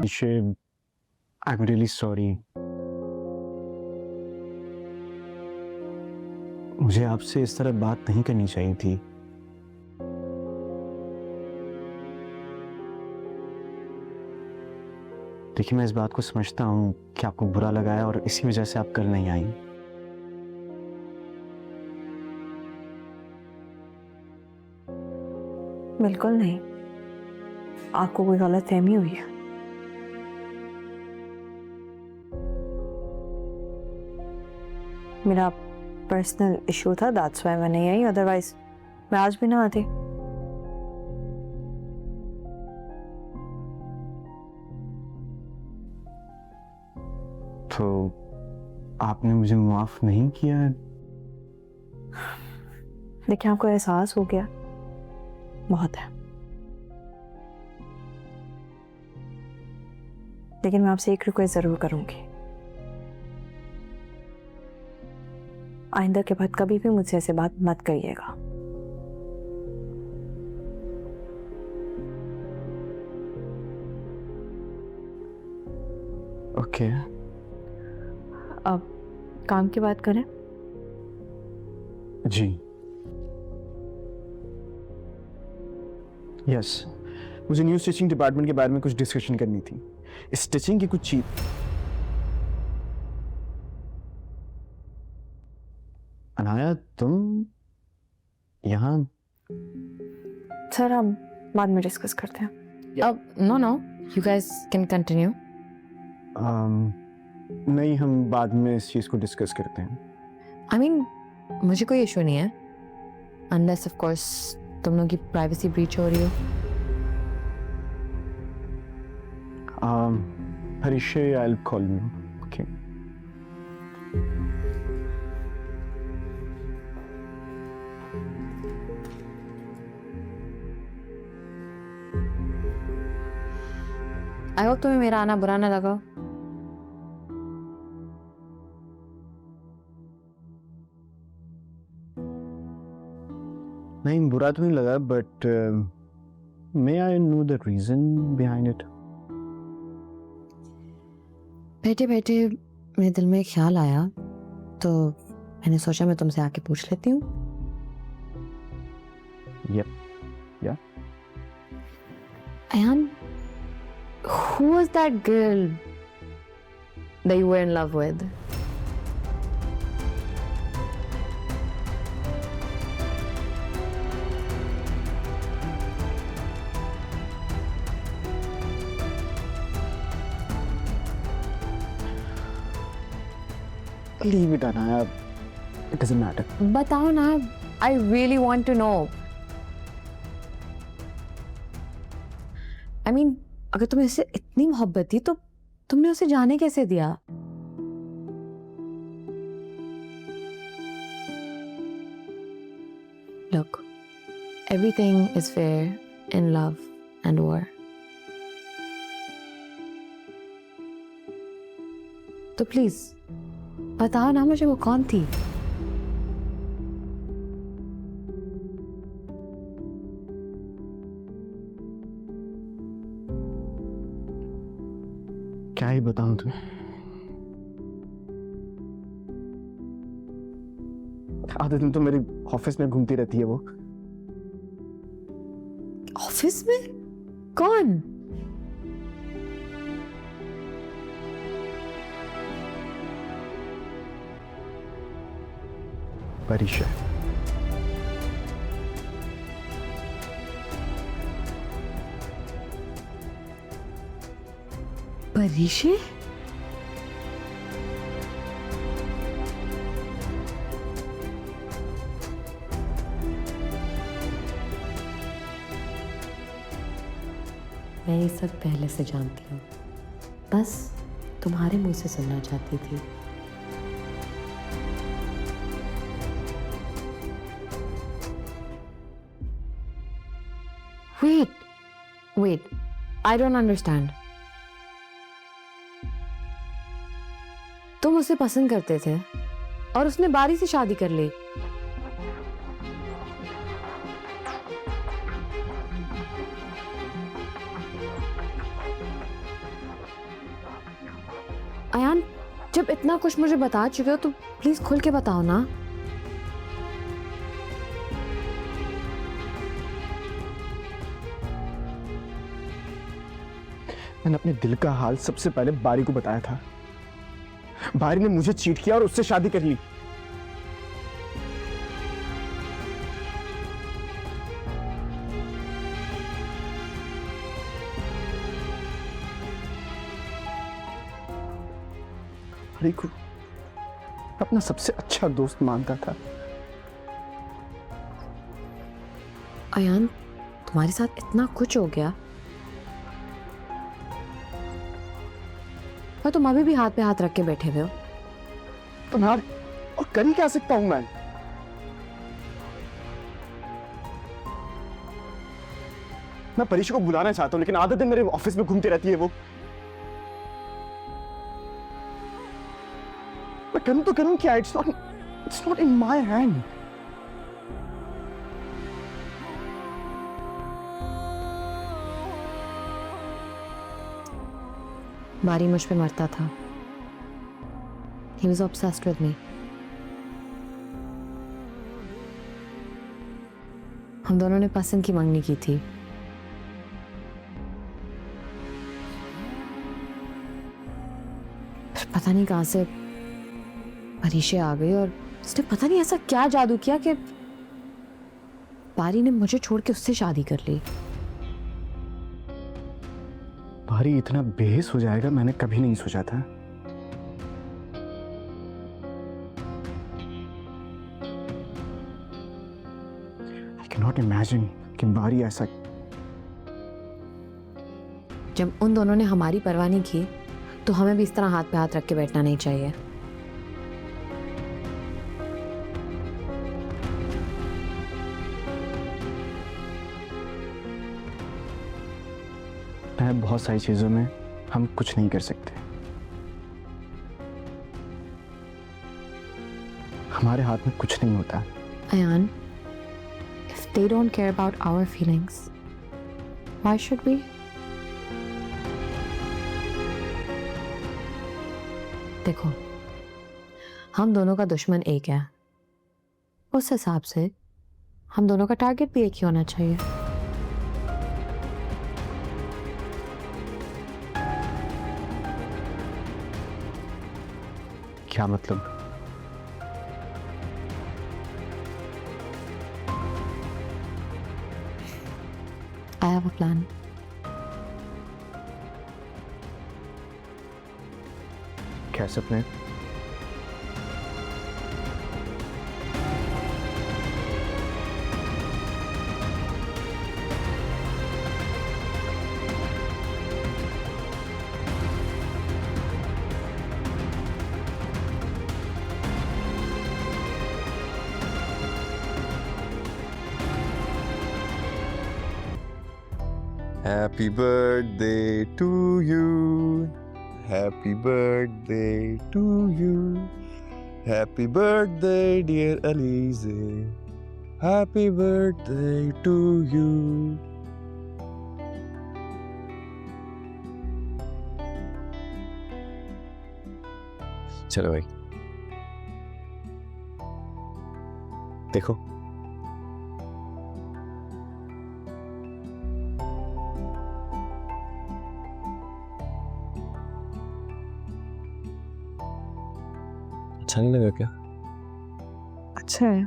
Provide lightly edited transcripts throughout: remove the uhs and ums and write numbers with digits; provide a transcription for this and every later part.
परिचय, I am really sorry. मुझे आपसे इस तरह बात नहीं करनी चाहिए थी। देखिए, मैं इस बात को समझता हूँ कि आपको बुरा लगा है और इसी वजह से आप कल नहीं आई। बिल्कुल नहीं, आपको कोई गलतफहमी हुई है। मेरा पर्सनल इशू था, दैट्स व्हाई मैं नहीं आई, अदरवाइज मैं आज भी ना आती। तो आपने मुझे माफ नहीं किया? देखिए, आपको एहसास हो गया, बहुत है। लेकिन मैं आपसे एक रिक्वेस्ट जरूर करूंगी, आइंदा के बाद कभी भी मुझसे ऐसे बात मत करिएगा। ओके। अब काम की बात करें। जी यस, मुझे न्यू स्टिचिंग डिपार्टमेंट के बारे में कुछ डिस्कशन करनी थी। स्टिचिंग की कुछ चीज। अनाया, तुम यहाँ? सर, हम बाद में डिस्कस करते हैं। No, you guys can continue. नहीं, हम बाद में इस चीज को डिस्कस करते हैं। I mean, मुझे कोई इशू नहीं है, unless of course तुम लोगों की प्राइवेसी ब्रीच हो रही हो। परिचय, I'll call you. Okay. I hope तुम्हें मेरा आना बुरा ना लगा। नहीं, बुरा तो नहीं लगा, but may I know the reason behind it? बैठे बैठे मेरे दिल में एक ख्याल आया, तो मैंने सोचा मैं तुमसे आके पूछ लेती हूँ। Yep. Yeah. Ayan, who was that girl that you were in love with? Leave it, Anaya. It doesn't matter. बताओ ना, I really want to know. I mean, अगर तुम्हें इससे इतनी मोहब्बत थी तो तुमने उसे जाने कैसे दिया? Look, everything is fair in love and war. तो प्लीज बताओ ना मुझे वो कौन थी? क्या ही बताऊं तुम्हें? आधे दिन तो मेरे ऑफिस में घूमती रहती है वो। ऑफिस में? कौन? परिचय। परिचय? मैं ये सब पहले से जानती हूँ, बस तुम्हारे मुंह से सुनना चाहती थी। Wait, I don't understand. तुम उसे पसंद करते थे और उसने बारी से शादी कर ली। अयान, जब इतना कुछ मुझे बता चुके हो तो प्लीज खुल के बताओ ना। मैंने अपने दिल का हाल सबसे पहले बारी को बताया था। बारी ने मुझे चीट किया और उससे शादी कर ली। बारी को अपना सबसे अच्छा दोस्त मानता था। अयान, तुम्हारे साथ इतना कुछ हो गया और तुम अभी भी हाथ पे हाथ रख के बैठे हुए हो। तो यार, और कर ही क्या सकता हूं मैं परीक्षा को बुलाना चाहता हूं, लेकिन आधा दिन मेरे ऑफिस में घूमती रहती है वो। मैं करूं तो करूं क्या? It's not in my hand. बारी मुझ पे मरता था। He was obsessed with me. हम दोनों ने पसंद की मंगनी की थी। पता नहीं कहां से परीक्षा आ गई और उसने पता नहीं ऐसा क्या जादू किया कि बारी ने मुझे छोड़ के उससे शादी कर ली। बारी इतना बेहिस हो जाएगा मैंने कभी नहीं सोचा था। I cannot imagine कि बारी ऐसा। जब उन दोनों ने हमारी परवाह नहीं की तो हमें भी इस तरह हाथ पे हाथ रख के बैठना नहीं चाहिए। बहुत सारी चीजों में हम कुछ नहीं कर सकते। हमारे हाथ में कुछ नहीं होता। Ayan, if they don't care about our feelings, why should we? देखो, हम दोनों का दुश्मन एक है। उस हिसाब से हम दोनों का टारगेट भी एक ही होना चाहिए। क्या मतलब? I have a plan. कैसे plan? Happy birthday to you. Happy birthday to you. Happy birthday, dear Alize. Happy birthday to you. चलो भाई, देखो अच्छा नहीं लगा क्या? अच्छा है।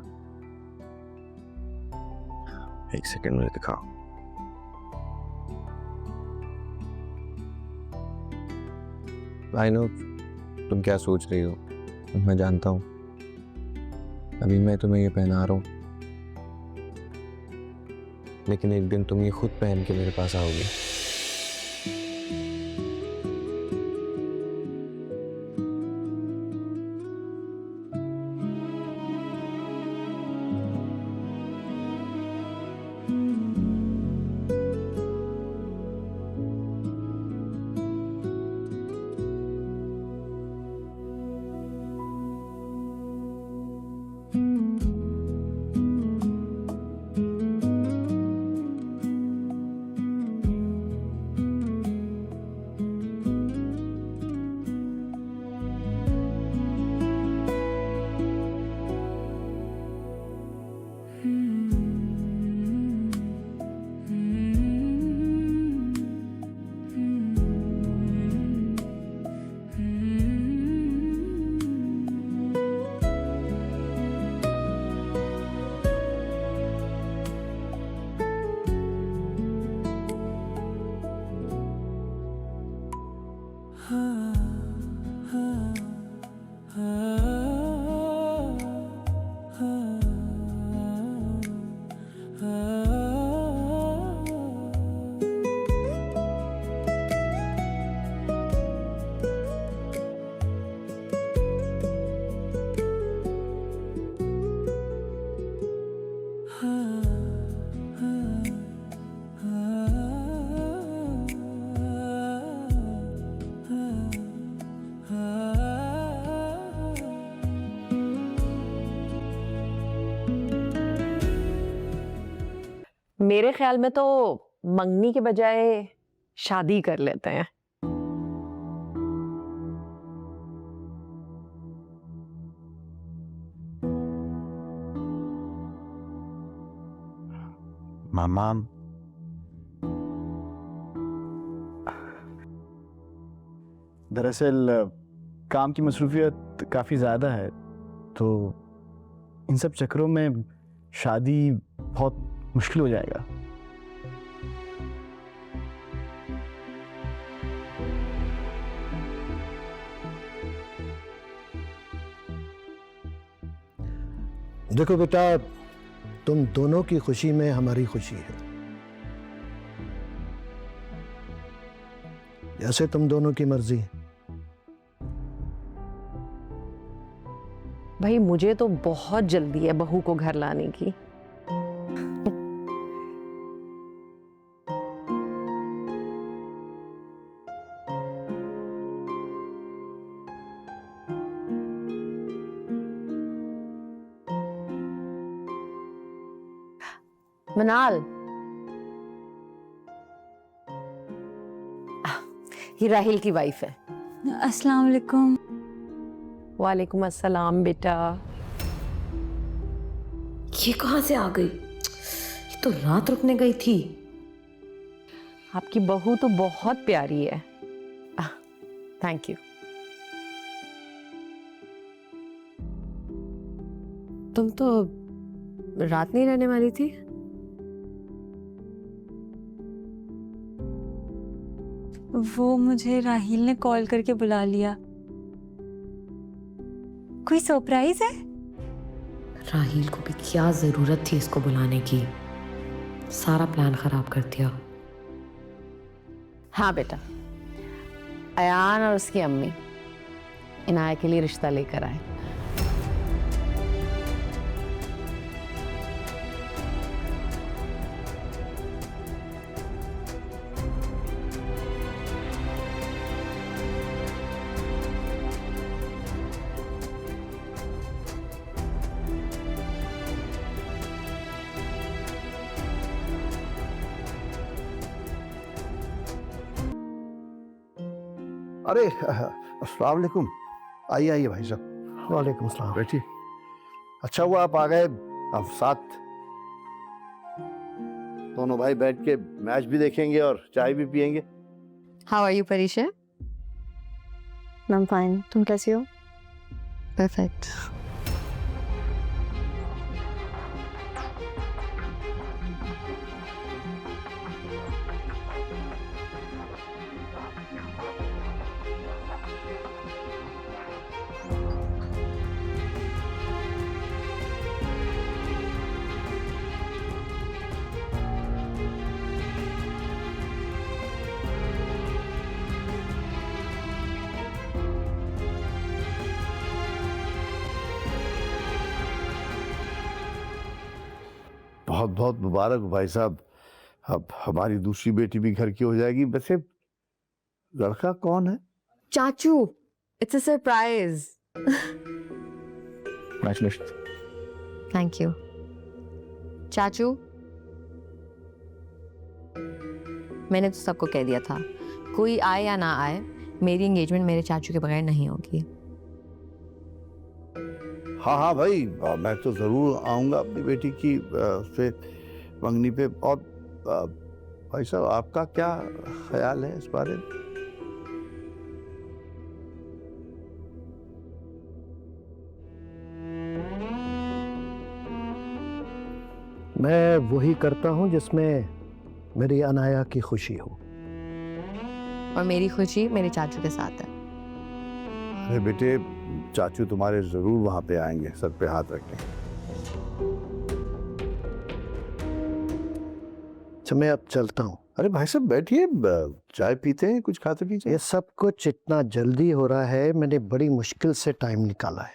एक सेकंड मुझे दिखाओ। आई नो तुम क्या सोच रही हो, मैं जानता हूँ। अभी मैं तुम्हें ये पहना रहा हूँ, लेकिन एक दिन तुम ये खुद पहन के मेरे पास आओगी। मेरे ख्याल में तो मंगनी के बजाय शादी कर लेते हैं। मामा, दरअसल काम की मसरूफियत काफ़ी ज़्यादा है, तो इन सब चक्करों में शादी बहुत मुश्किल हो जाएगा। देखो बेटा, तुम दोनों की खुशी में हमारी खुशी है। जैसे तुम दोनों की मर्जी। भाई मुझे तो बहुत जल्दी है बहू को घर लाने की। मनाल, ये राहिल की वाइफ है। अस्सलाम वालेकुम। वालेकुम अस्सलाम बेटा। ये कहाँ से आ गई? ये तो रात रुकने गई थी। आपकी बहू तो बहुत प्यारी है। Thank you. तुम तो रात नहीं रहने वाली थी। वो मुझे राहिल ने कॉल करके बुला लिया। कोई सरप्राइज है? राहिल को भी क्या जरूरत थी इसको बुलाने की? सारा प्लान खराब कर दिया। हाँ बेटा, अयान और उसकी अम्मी इनाया के लिए रिश्ता लेकर आए। अरे अस्सलाम वालेकुम। आइए आइए भाई साहब। वालेकुम सलाम। बैठिए। अच्छा हुआ आप आ गए। अब साथ दोनों भाई बैठ के मैच भी देखेंगे और चाय भी पियेंगे। How are you Parisha? I am fine, तुम कैसी हो? परफेक्ट। बहुत बहुत मुबारक भाई साहब। अब हमारी दूसरी बेटी भी घर की हो जाएगी। वैसे लड़का कौन है? चाचू, it's a surprise. Congratulations. Thank you. चाचू, मैंने तो सबको कह दिया था, कोई आए या ना आए, मेरी एंगेजमेंट मेरे चाचू के बगैर नहीं होगी। हाँ हाँ भाई, मैं तो जरूर आऊंगा अपनी बेटी की उससे मंगनी पे। और भाई साहब आपका क्या ख्याल है इस बारे में? मैं वही करता हूँ जिसमें मेरी अनाया की खुशी हो। और मेरी खुशी मेरे चाचू के साथ है। अरे बेटे, चाचू तुम्हारे जरूर वहां पे आएंगे सर पे हाथ रखने। अच्छा, मैं अब चलता हूँ। अरे भाई साहब बैठिए, चाय पीते हैं, कुछ खाते पीते। ये सब कुछ इतना जल्दी हो रहा है, मैंने बड़ी मुश्किल से टाइम निकाला है।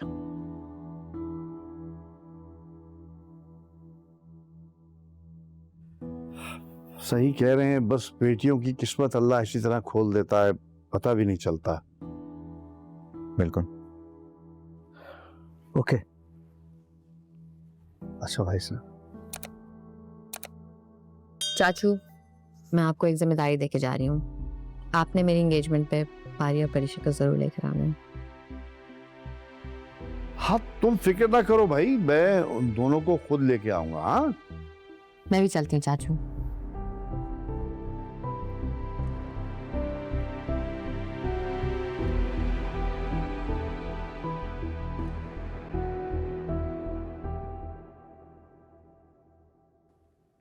सही कह रहे हैं, बस बेटियों की किस्मत अल्लाह इसी तरह खोल देता है, पता भी नहीं चलता। बिल्कुल। ओके। अच्छा भाई साहब, चाचू, मैं आपको एक जिम्मेदारी देके जा रही हूँ। आपने मेरी एंगेजमेंट पे पारी और परीक्षा को जरूर लेकर आना है। हाँ तुम फिक्र ना करो भाई, मैं उन दोनों को खुद लेके आऊंगा। हाँ मैं भी चलती हूँ चाचू।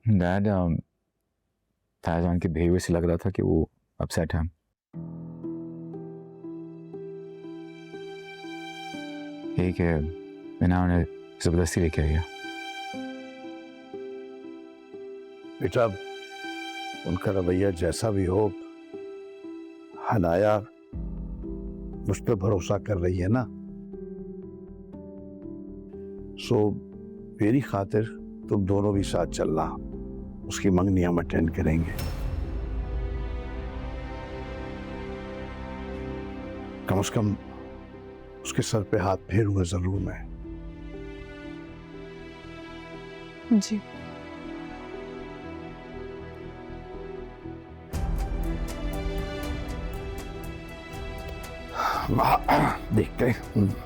डैड, फैजान के बिहेवियर से लग रहा था कि वो अपसेट है। एक है, मैंने उन्हें जबरदस्ती लेके आया। बेटा, उनका रवैया जैसा भी हो, हनाया मुझ पर भरोसा कर रही है ना, सो मेरी खातिर तुम दोनों भी साथ चलना, उसकी मंगनी हम अटेंड करेंगे। कम से कम उसके सर पे हाथ फेरूंगा जरूर मैं। जी। देखते हैं।